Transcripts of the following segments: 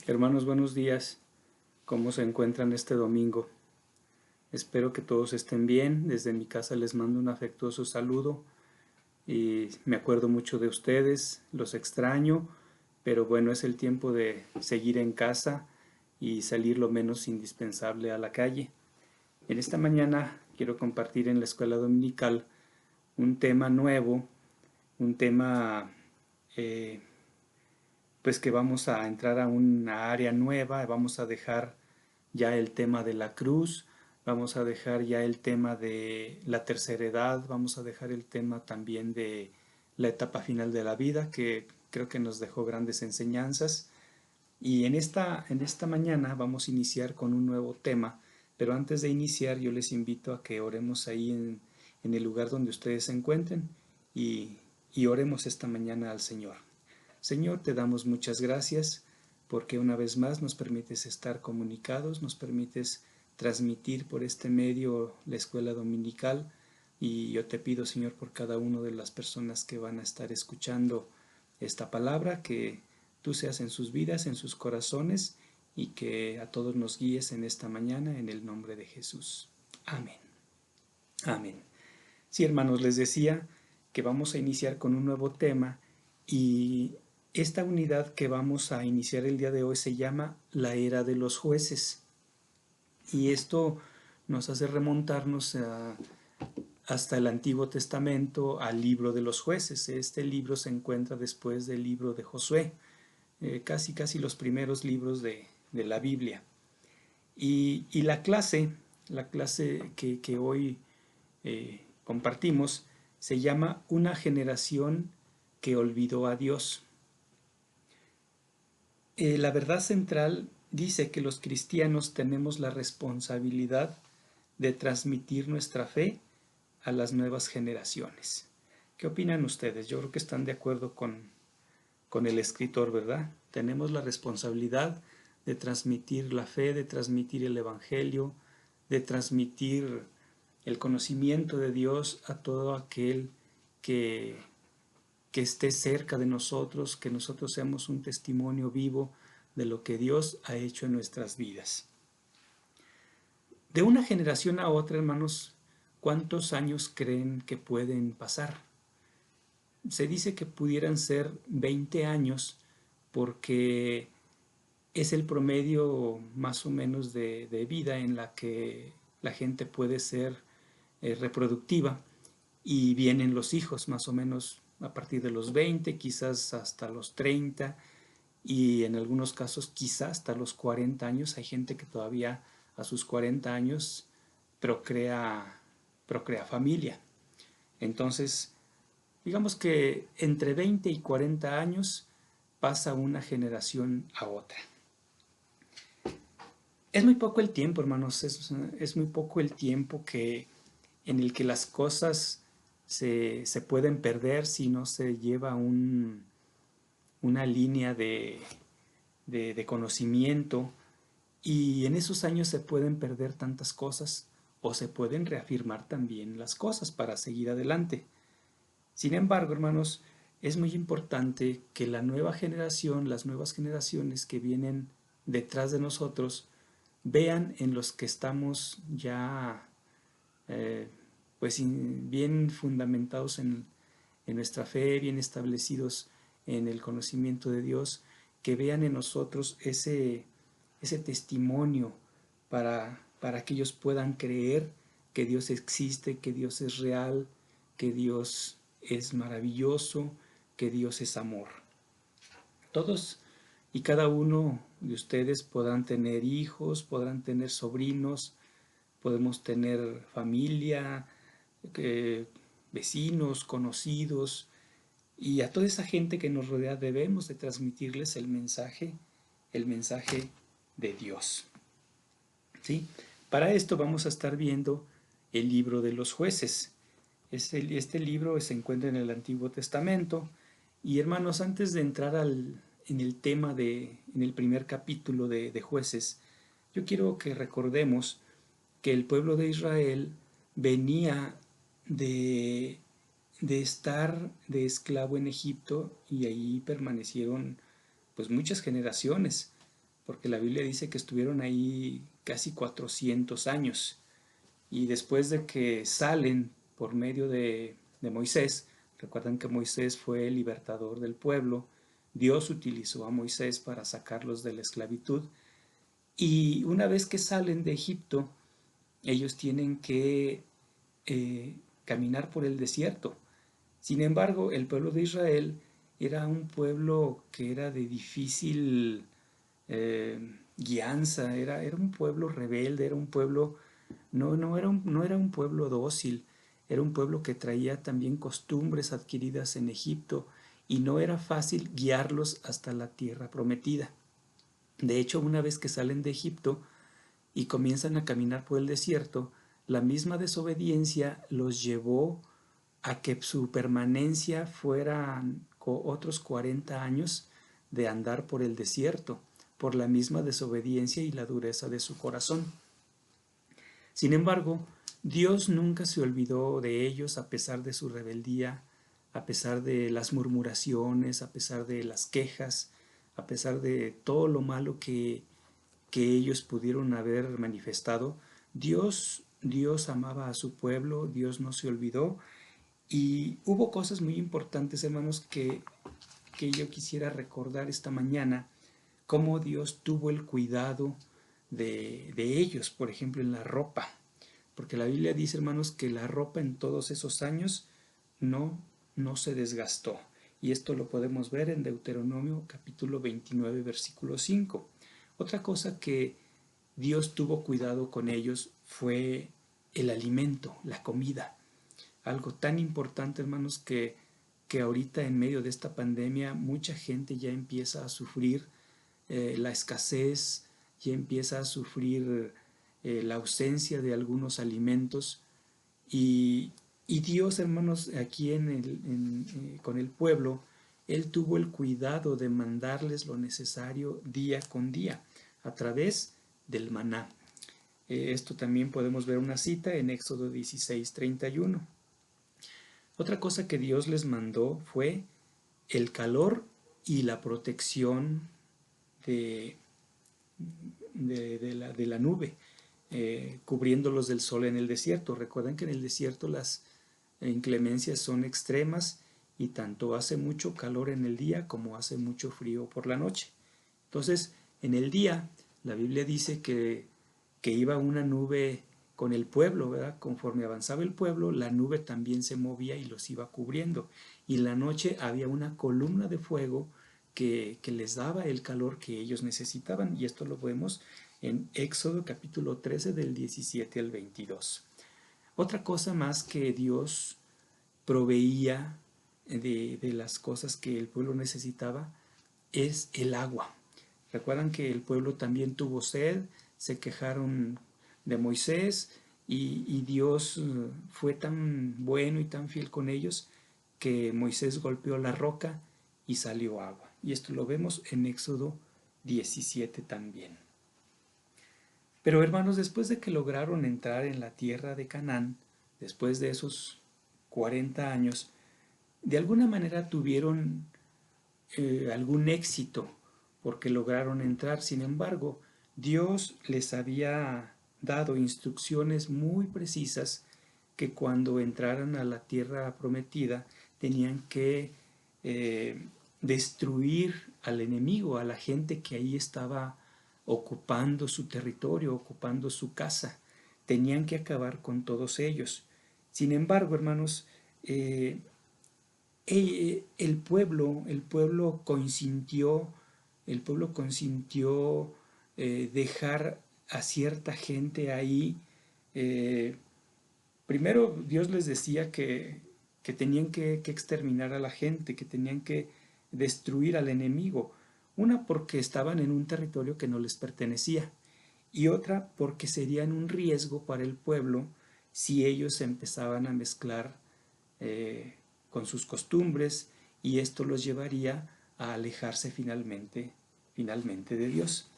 Hermanos, buenos días. ¿Cómo se encuentran este domingo? Espero que todos estén bien. Desde mi casa les mando un afectuoso saludo y me acuerdo mucho de ustedes, los extraño, pero bueno, es el tiempo de seguir en casa y salir lo menos indispensable a la calle. En esta mañana quiero compartir en la escuela dominical un tema nuevo, un tema eh, pues que vamos a entrar a una área nueva, vamos a dejar ya el tema de la cruz, vamos a dejar ya el tema de la tercera edad, vamos a dejar el tema también de la etapa final de la vida, que creo que nos dejó grandes enseñanzas. Y en esta mañana vamos a iniciar con un nuevo tema, pero antes de iniciar yo les invito a que oremos ahí en el lugar donde ustedes se encuentren y, y oremos esta mañana al Señor. Señor, te damos muchas gracias porque una vez más nos permites estar comunicados, nos permites transmitir por este medio la escuela dominical y yo te pido, Señor, por cada una de las personas que van a estar escuchando esta palabra, que tú seas en sus vidas, en sus corazones y que a todos nos guíes en esta mañana en el nombre de Jesús. Amén. Amén. Sí, hermanos, les decía que vamos a iniciar con un nuevo tema y esta unidad que vamos a iniciar el día de hoy se llama la era de los jueces. Y esto nos hace remontarnos hasta el Antiguo Testamento al libro de los jueces. Este libro se encuentra después del libro de Josué, casi los primeros libros de la Biblia. Y la clase que hoy compartimos se llama Una generación que olvidó a Dios. La verdad central dice que los cristianos tenemos la responsabilidad de transmitir nuestra fe a las nuevas generaciones. ¿Qué opinan ustedes? Yo creo que están de acuerdo con el escritor, ¿verdad? Tenemos la responsabilidad de transmitir la fe, de transmitir el evangelio, de transmitir el conocimiento de Dios a todo aquel que, que esté cerca de nosotros, que nosotros seamos un testimonio vivo de lo que Dios ha hecho en nuestras vidas. De una generación a otra, hermanos, ¿cuántos años creen que pueden pasar? Se dice que pudieran ser 20 años porque es el promedio más o menos de vida en la que la gente puede ser reproductiva y vienen los hijos más o menos a partir de los 20, quizás hasta los 30 y en algunos casos quizás hasta los 40 años. Hay gente que todavía a sus 40 años procrea familia. Entonces, digamos que entre 20 y 40 años pasa una generación a otra. Es muy poco el tiempo, hermanos, es muy poco el tiempo en el que las cosas se pueden perder si no se lleva una línea de conocimiento, y en esos años se pueden perder tantas cosas o se pueden reafirmar también las cosas para seguir adelante. Sin embargo, hermanos, es muy importante que la nueva generación, las nuevas generaciones que vienen detrás de nosotros, vean en los que estamos ya pues bien fundamentados en nuestra fe, bien establecidos en el conocimiento de Dios, que vean en nosotros ese testimonio para que ellos puedan creer que Dios existe, que Dios es real, que Dios es maravilloso, que Dios es amor. Todos y cada uno de ustedes podrán tener hijos, podrán tener sobrinos, podemos tener familia, vecinos, conocidos, y a toda esa gente que nos rodea debemos de transmitirles el mensaje de Dios. ¿Sí? Para esto vamos a estar viendo el libro de los jueces. Este libro se encuentra en el Antiguo Testamento. Y hermanos, antes de entrar en el tema en el primer capítulo de Jueces, yo quiero que recordemos que el pueblo de Israel venía de, de estar de esclavo en Egipto, y ahí permanecieron pues muchas generaciones, porque la Biblia dice que estuvieron ahí casi 400 años. Y después de que salen por medio de Moisés, recuerdan que Moisés fue el libertador del pueblo, Dios utilizó a Moisés para sacarlos de la esclavitud, y una vez que salen de Egipto, ellos tienen que caminar por el desierto. Sin embargo, el pueblo de Israel era un pueblo que era de difícil eh, guianza, era un pueblo rebelde, era un pueblo, no era un pueblo dócil, era un pueblo que traía también costumbres adquiridas en Egipto y no era fácil guiarlos hasta la tierra prometida. De hecho, una vez que salen de Egipto y comienzan a caminar por el desierto, la misma desobediencia los llevó a que su permanencia fuera otros 40 años de andar por el desierto, por la misma desobediencia y la dureza de su corazón. Sin embargo, Dios nunca se olvidó de ellos a pesar de su rebeldía, a pesar de las murmuraciones, a pesar de las quejas, a pesar de todo lo malo que ellos pudieron haber manifestado. Dios amaba a su pueblo, Dios no se olvidó, y hubo cosas muy importantes, hermanos, que yo quisiera recordar esta mañana, cómo Dios tuvo el cuidado de ellos, por ejemplo, en la ropa. Porque la Biblia dice, hermanos, que la ropa en todos esos años no, no se desgastó. Y esto lo podemos ver en Deuteronomio capítulo 29, versículo 5. Otra cosa que Dios tuvo cuidado con ellos fue el alimento, la comida. Algo tan importante, hermanos, que ahorita en medio de esta pandemia mucha gente ya empieza a sufrir la escasez, ya empieza a sufrir la ausencia de algunos alimentos. Y Dios, hermanos, aquí con el pueblo, Él tuvo el cuidado de mandarles lo necesario día con día a través del maná. Esto también podemos ver una cita en Éxodo 16:31. Otra cosa que Dios les mandó fue el calor y la protección de, de la nube, cubriéndolos del sol en el desierto. Recuerden que en el desierto las inclemencias son extremas y tanto hace mucho calor en el día como hace mucho frío por la noche. Entonces, en el día, la Biblia dice que iba una nube con el pueblo, ¿verdad? Conforme avanzaba el pueblo, la nube también se movía y los iba cubriendo. Y en la noche había una columna de fuego que les daba el calor que ellos necesitaban. Y esto lo vemos en Éxodo capítulo 13 del 17 al 22. Otra cosa más que Dios proveía de las cosas que el pueblo necesitaba es el agua. Recuerdan que el pueblo también tuvo sed, se quejaron de Moisés y Dios fue tan bueno y tan fiel con ellos que Moisés golpeó la roca y salió agua. Y esto lo vemos en Éxodo 17 también. Pero hermanos, después de que lograron entrar en la tierra de Canaán, después de esos 40 años, de alguna manera tuvieron algún éxito porque lograron entrar. Sin embargo, Dios les había dado instrucciones muy precisas que cuando entraran a la tierra prometida tenían que destruir al enemigo, a la gente que ahí estaba ocupando su territorio, ocupando su casa. Tenían que acabar con todos ellos. Sin embargo, hermanos, el pueblo consintió dejar a cierta gente ahí. Primero Dios les decía que tenían que exterminar a la gente, que tenían que destruir al enemigo. Una porque estaban en un territorio que no les pertenecía y otra porque serían un riesgo para el pueblo si ellos empezaban a mezclar con sus costumbres y esto los llevaría a alejarse finalmente de Dios.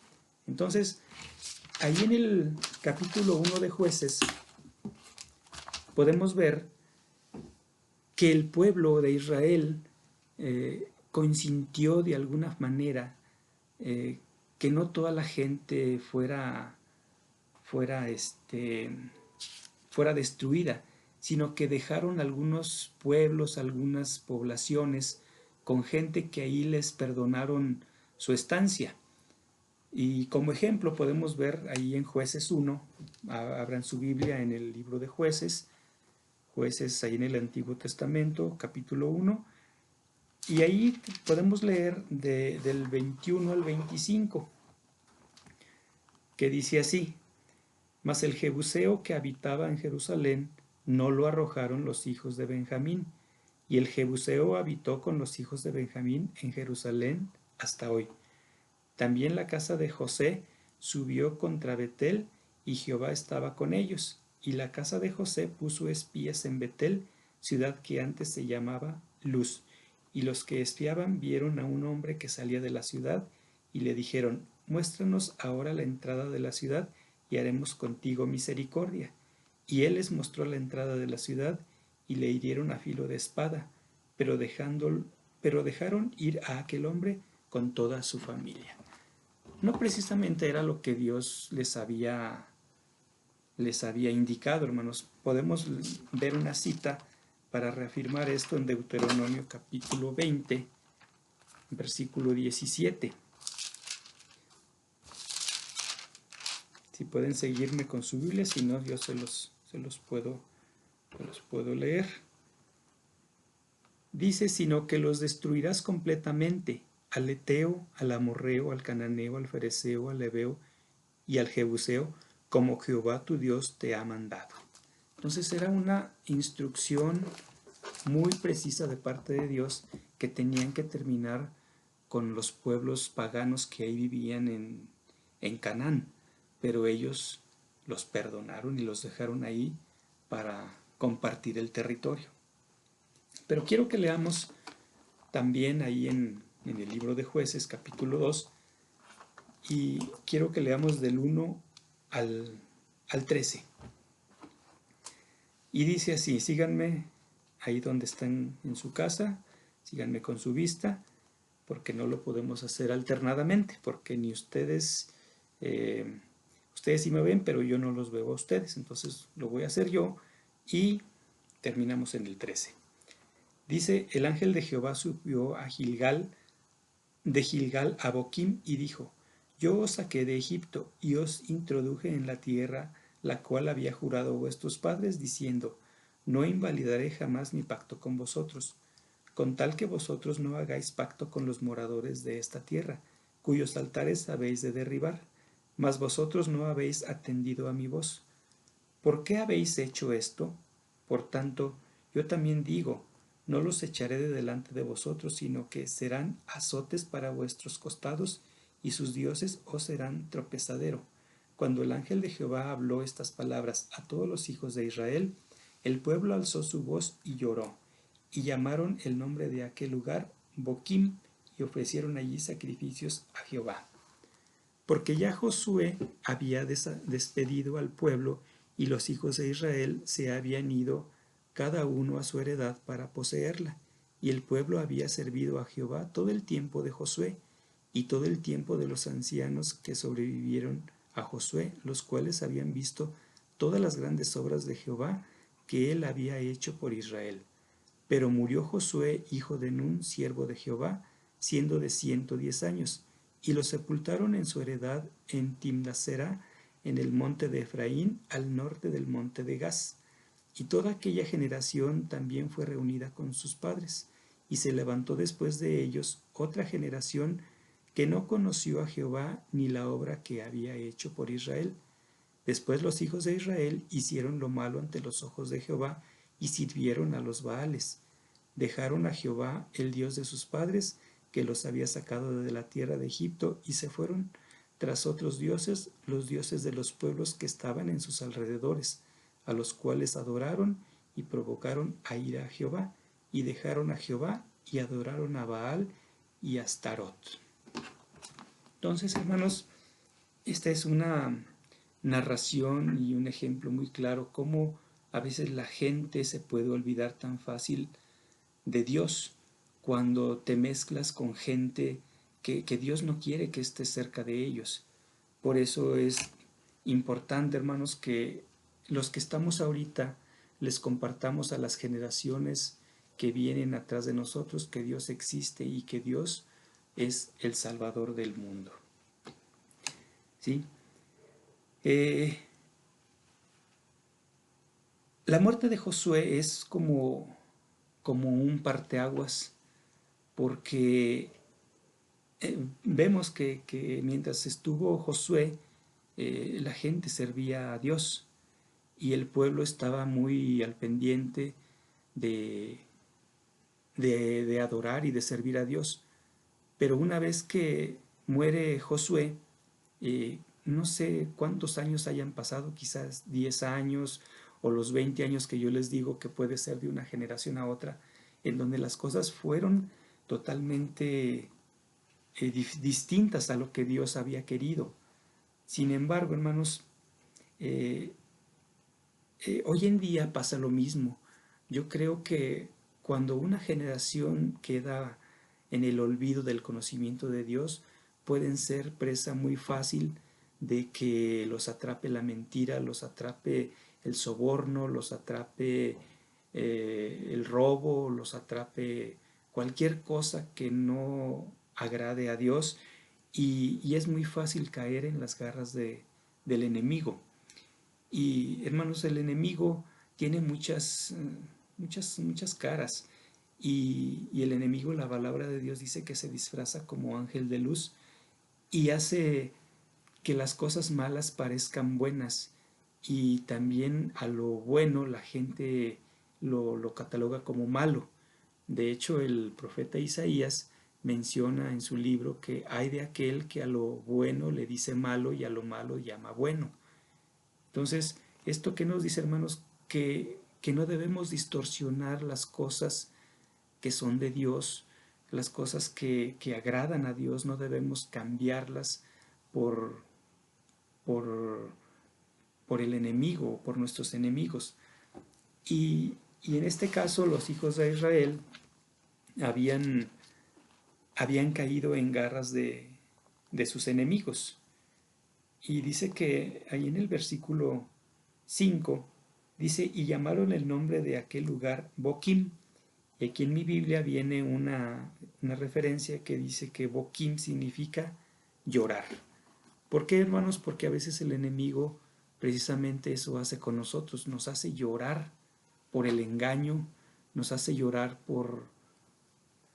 Entonces, ahí en el capítulo 1 de Jueces podemos ver que el pueblo de Israel consintió de alguna manera que no toda la gente fuera, fuera destruida, sino que dejaron algunos pueblos, algunas poblaciones con gente que ahí les perdonaron su estancia. Y como ejemplo podemos ver ahí en Jueces 1, abran su Biblia en el libro de Jueces, Jueces ahí en el Antiguo Testamento, capítulo 1, y ahí podemos leer del 21 al 25, que dice así: Mas el Jebuseo que habitaba en Jerusalén no lo arrojaron los hijos de Benjamín, y el Jebuseo habitó con los hijos de Benjamín en Jerusalén hasta hoy. También la casa de José subió contra Betel, y Jehová estaba con ellos. Y la casa de José puso espías en Betel, ciudad que antes se llamaba Luz. Y los que espiaban vieron a un hombre que salía de la ciudad, y le dijeron: Muéstranos ahora la entrada de la ciudad, y haremos contigo misericordia. Y él les mostró la entrada de la ciudad, y le hirieron a filo de espada, pero dejaron ir a aquel hombre con toda su familia. No precisamente era lo que Dios les había indicado, hermanos. Podemos ver una cita para reafirmar esto en Deuteronomio capítulo 20, versículo 17. Si pueden seguirme con su Biblia, si no, yo se los puedo leer. Dice: sino que los destruirás completamente, al Eteo, al Amorreo, al Cananeo, al Fereceo, al Heveo y al Jebuseo, como Jehová tu Dios te ha mandado. Entonces era una instrucción muy precisa de parte de Dios, que tenían que terminar con los pueblos paganos que ahí vivían en Canaán, pero ellos los perdonaron y los dejaron ahí para compartir el territorio. Pero quiero que leamos también ahí en el libro de Jueces, capítulo 2, y quiero que leamos del 1 al 13. Y dice así: síganme ahí donde están en su casa, síganme con su vista, porque no lo podemos hacer alternadamente, porque ni ustedes, ustedes sí me ven, pero yo no los veo a ustedes, entonces lo voy a hacer yo, y terminamos en el 13. Dice: el ángel de Jehová subió a de Gilgal a Boquim, y dijo: yo os saqué de Egipto, y os introduje en la tierra la cual había jurado a vuestros padres, diciendo: no invalidaré jamás mi pacto con vosotros, con tal que vosotros no hagáis pacto con los moradores de esta tierra, cuyos altares habéis de derribar, mas vosotros no habéis atendido a mi voz. ¿Por qué habéis hecho esto? Por tanto, yo también digo: no los echaré de delante de vosotros, sino que serán azotes para vuestros costados, y sus dioses os serán tropezadero. Cuando el ángel de Jehová habló estas palabras a todos los hijos de Israel, el pueblo alzó su voz y lloró, y llamaron el nombre de aquel lugar Boquim, y ofrecieron allí sacrificios a Jehová. Porque ya Josué había despedido al pueblo, y los hijos de Israel se habían ido cada uno a su heredad para poseerla, y el pueblo había servido a Jehová todo el tiempo de Josué, y todo el tiempo de los ancianos que sobrevivieron a Josué, los cuales habían visto todas las grandes obras de Jehová que él había hecho por Israel. Pero murió Josué, hijo de Nun, siervo de Jehová, siendo de 110 años, y lo sepultaron en su heredad en Timnasera, en el monte de Efraín, al norte del monte de Gaz. Y toda aquella generación también fue reunida con sus padres, y se levantó después de ellos otra generación que no conoció a Jehová ni la obra que había hecho por Israel. Después los hijos de Israel hicieron lo malo ante los ojos de Jehová, y sirvieron a los Baales. Dejaron a Jehová, el Dios de sus padres, que los había sacado de la tierra de Egipto, y se fueron tras otros dioses, los dioses de los pueblos que estaban en sus alrededores, a los cuales adoraron y provocaron a ira a Jehová, y dejaron a Jehová y adoraron a Baal y a Astarot. Entonces, hermanos, esta es una narración y un ejemplo muy claro cómo a veces la gente se puede olvidar tan fácil de Dios cuando te mezclas con gente que Dios no quiere que estés cerca de ellos. Por eso es importante, hermanos, que los que estamos ahorita les compartamos a las generaciones que vienen atrás de nosotros que Dios existe y que Dios es el Salvador del mundo. ¿Sí? La muerte de Josué es como un parteaguas, porque vemos que mientras estuvo Josué, la gente servía a Dios y el pueblo estaba muy al pendiente de, de adorar y de servir a Dios. Pero una vez que muere Josué, no sé cuántos años hayan pasado, quizás 10 años o los 20 años que yo les digo que puede ser de una generación a otra, en donde las cosas fueron totalmente distintas a lo que Dios había querido. Sin embargo, hermanos, hoy en día pasa lo mismo. Yo creo que cuando una generación queda en el olvido del conocimiento de Dios, pueden ser presa muy fácil de que los atrape la mentira, los atrape el soborno, los atrape el robo, los atrape cualquier cosa que no agrade a Dios, y es muy fácil caer en las garras del enemigo. Y hermanos, el enemigo tiene muchas caras. Y el enemigo, la palabra de Dios dice que se disfraza como ángel de luz y hace que las cosas malas parezcan buenas. Y también a lo bueno la gente lo cataloga como malo. De hecho, el profeta Isaías menciona en su libro que hay de aquel que a lo bueno le dice malo y a lo malo llama bueno. Entonces, ¿esto qué nos dice, hermanos? Que no debemos distorsionar las cosas que son de Dios, las cosas que agradan a Dios, no debemos cambiarlas por, por, por el enemigo, por nuestros enemigos. Y en este caso, los hijos de Israel habían, habían caído en garras de sus enemigos. Y dice que ahí en el versículo 5 dice, y llamaron el nombre de aquel lugar Boquim. Y aquí en mi Biblia viene una referencia que dice que Boquim significa llorar. ¿Por qué, hermanos? Porque a veces el enemigo precisamente eso hace con nosotros, nos hace llorar por el engaño, nos hace llorar por,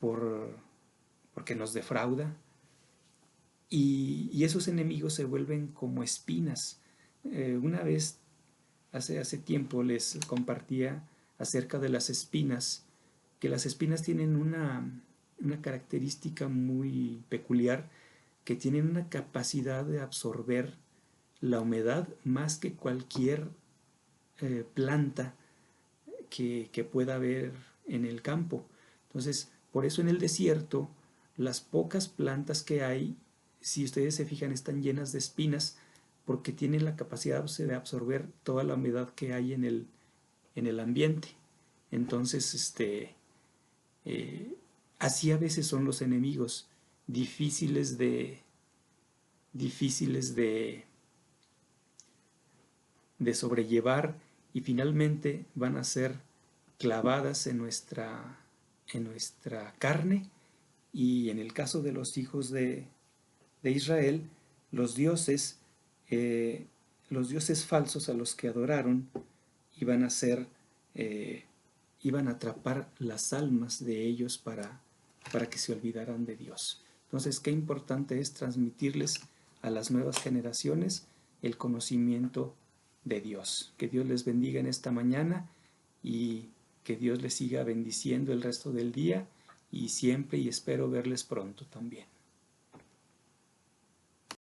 porque nos defrauda, y esos enemigos se vuelven como espinas. Una vez, hace tiempo, les compartía acerca de las espinas, que las espinas tienen una característica muy peculiar, que tienen una capacidad de absorber la humedad más que cualquier planta que pueda haber en el campo. Entonces, por eso en el desierto, las pocas plantas que hay, si ustedes se fijan, están llenas de espinas, porque tienen la capacidad de absorber toda la humedad que hay en el ambiente. Entonces, así a veces son los enemigos, difíciles de sobrellevar, y finalmente van a ser clavadas en nuestra carne. Y en el caso de los hijos de Israel, los dioses, los dioses falsos a los que adoraron iban a ser, iban a atrapar las almas de ellos para que se olvidaran de Dios. Entonces, qué importante es transmitirles a las nuevas generaciones el conocimiento de Dios. Que Dios les bendiga en esta mañana y que Dios les siga bendiciendo el resto del día y siempre, y espero verles pronto también.